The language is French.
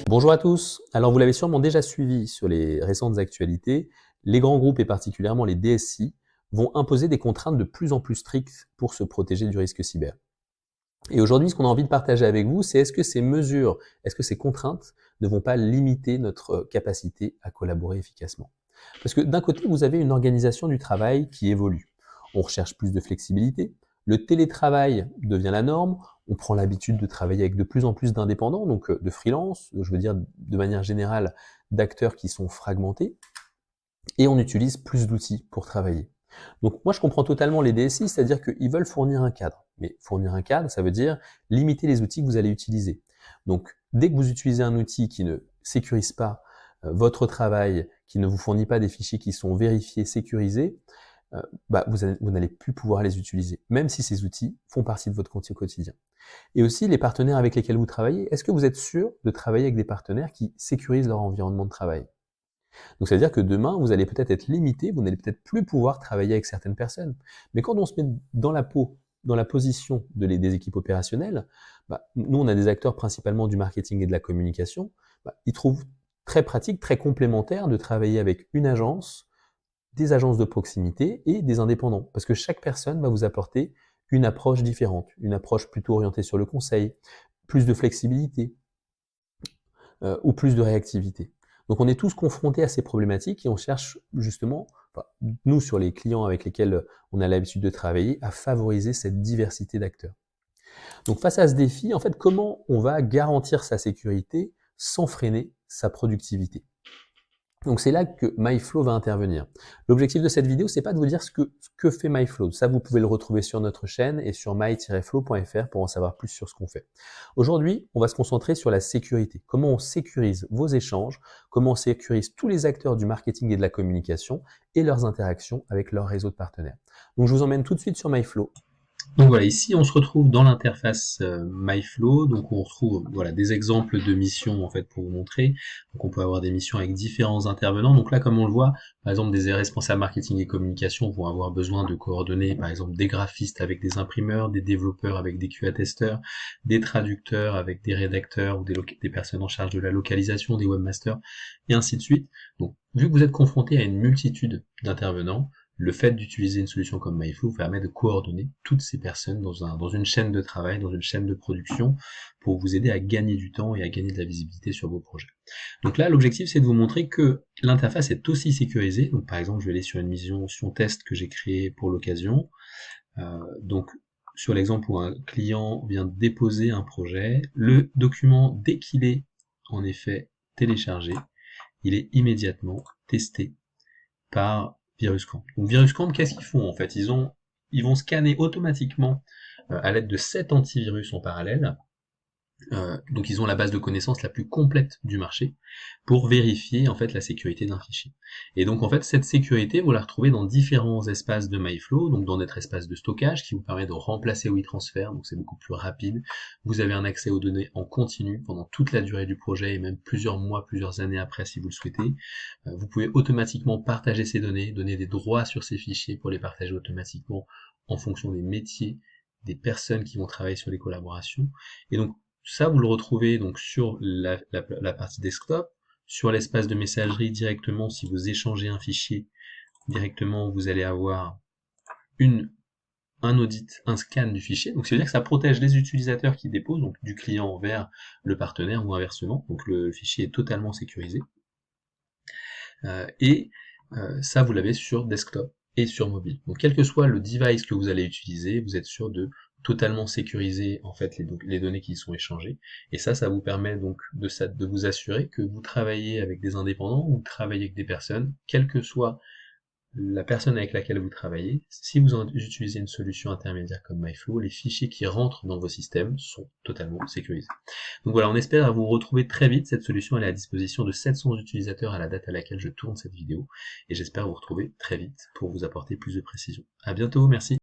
Bonjour à tous. Alors vous l'avez sûrement déjà suivi sur les récentes actualités, les grands groupes et particulièrement les DSI vont imposer des contraintes de plus en plus strictes pour se protéger du risque cyber. Et aujourd'hui, ce qu'on a envie de partager avec vous, c'est est-ce que ces mesures, est-ce que ces contraintes ne vont pas limiter notre capacité à collaborer efficacement? Parce que d'un côté, vous avez une organisation du travail qui évolue. On recherche plus de flexibilité, le télétravail devient la norme, on prend l'habitude de travailler avec de plus en plus d'indépendants, donc de freelance, je veux dire de manière générale d'acteurs qui sont fragmentés, et on utilise plus d'outils pour travailler. Donc moi je comprends totalement les DSI, c'est-à-dire qu'ils veulent fournir un cadre. Mais fournir un cadre, ça veut dire limiter les outils que vous allez utiliser. Donc dès que vous utilisez un outil qui ne sécurise pas votre travail, qui ne vous fournit pas des fichiers qui sont vérifiés, sécurisés, vous n'allez plus pouvoir les utiliser, même si ces outils font partie de votre quotidien. Et aussi les partenaires avec lesquels vous travaillez, est-ce que vous êtes sûr de travailler avec des partenaires qui sécurisent leur environnement de travail? Donc ça veut dire que demain, vous allez peut-être être limité, vous n'allez peut-être plus pouvoir travailler avec certaines personnes. Mais quand on se met dans la peau, dans la position des équipes opérationnelles, nous on a des acteurs principalement du marketing et de la communication, ils trouvent très pratique, très complémentaire de travailler avec une agence, des agences de proximité et des indépendants. Parce que chaque personne va vous apporter une approche différente, une approche plutôt orientée sur le conseil, plus de flexibilité, ou plus de réactivité. Donc on est tous confrontés à ces problématiques et on cherche justement, nous sur les clients avec lesquels on a l'habitude de travailler, à favoriser cette diversité d'acteurs. Donc face à ce défi, en fait, comment on va garantir sa sécurité sans freiner sa productivité? Donc c'est là que MyFlow va intervenir. L'objectif de cette vidéo, c'est pas de vous dire ce que fait MyFlow. Ça, vous pouvez le retrouver sur notre chaîne et sur my-flow.fr pour en savoir plus sur ce qu'on fait. Aujourd'hui, on va se concentrer sur la sécurité. Comment on sécurise vos échanges, comment on sécurise tous les acteurs du marketing et de la communication et leurs interactions avec leur réseau de partenaires. Donc je vous emmène tout de suite sur MyFlow. Donc voilà, ici on se retrouve dans l'interface MyFlow, donc on retrouve voilà des exemples de missions en fait pour vous montrer. Donc on peut avoir des missions avec différents intervenants. Donc là, comme on le voit, par exemple des responsables marketing et communication vont avoir besoin de coordonner par exemple des graphistes avec des imprimeurs, des développeurs avec des QA-testeurs, des traducteurs avec des rédacteurs ou des personnes en charge de la localisation, des webmasters, et ainsi de suite. Donc vu que vous êtes confronté à une multitude d'intervenants, le fait d'utiliser une solution comme MyFlow vous permet de coordonner toutes ces personnes dans une chaîne de travail, dans une chaîne de production, pour vous aider à gagner du temps et à gagner de la visibilité sur vos projets. Donc là, l'objectif, c'est de vous montrer que l'interface est aussi sécurisée. Donc par exemple, je vais aller sur une mission test que j'ai créée pour l'occasion. Donc sur l'exemple où un client vient déposer un projet, le document, dès qu'il est en effet téléchargé, il est immédiatement testé par VirusCamp. Donc VirusCamp, qu'est-ce qu'ils font en fait? Ils vont scanner automatiquement à l'aide de 7 antivirus en parallèle. Donc ils ont la base de connaissances la plus complète du marché pour vérifier en fait la sécurité d'un fichier. Et donc en fait cette sécurité vous la retrouvez dans différents espaces de MyFlow, donc dans notre espace de stockage qui vous permet de remplacer WeTransfer, donc c'est beaucoup plus rapide. Vous avez un accès aux données en continu pendant toute la durée du projet et même plusieurs mois, plusieurs années après si vous le souhaitez. Vous pouvez automatiquement partager ces données, donner des droits sur ces fichiers pour les partager automatiquement en fonction des métiers, des personnes qui vont travailler sur les collaborations. Et donc ça, vous le retrouvez donc sur la partie desktop, sur l'espace de messagerie directement. Si vous échangez un fichier directement, vous allez avoir un audit, un scan du fichier. Donc, ça veut dire que ça protège les utilisateurs qui déposent, donc du client vers le partenaire ou inversement. Donc, le fichier est totalement sécurisé. Ça, vous l'avez sur desktop et sur mobile. Donc, quel que soit le device que vous allez utiliser, vous êtes sûr de totalement sécuriser en fait les données qui sont échangées. Et ça vous permet donc de vous assurer que vous travaillez avec des indépendants ou travaillez avec des personnes, quelle que soit la personne avec laquelle vous travaillez. Si vous utilisez une solution intermédiaire comme MyFlow, les fichiers qui rentrent dans vos systèmes sont totalement sécurisés. Donc voilà, on espère vous retrouver très vite. Cette solution elle est à disposition de 700 utilisateurs à la date à laquelle je tourne cette vidéo. Et j'espère vous retrouver très vite pour vous apporter plus de précision. À bientôt, merci.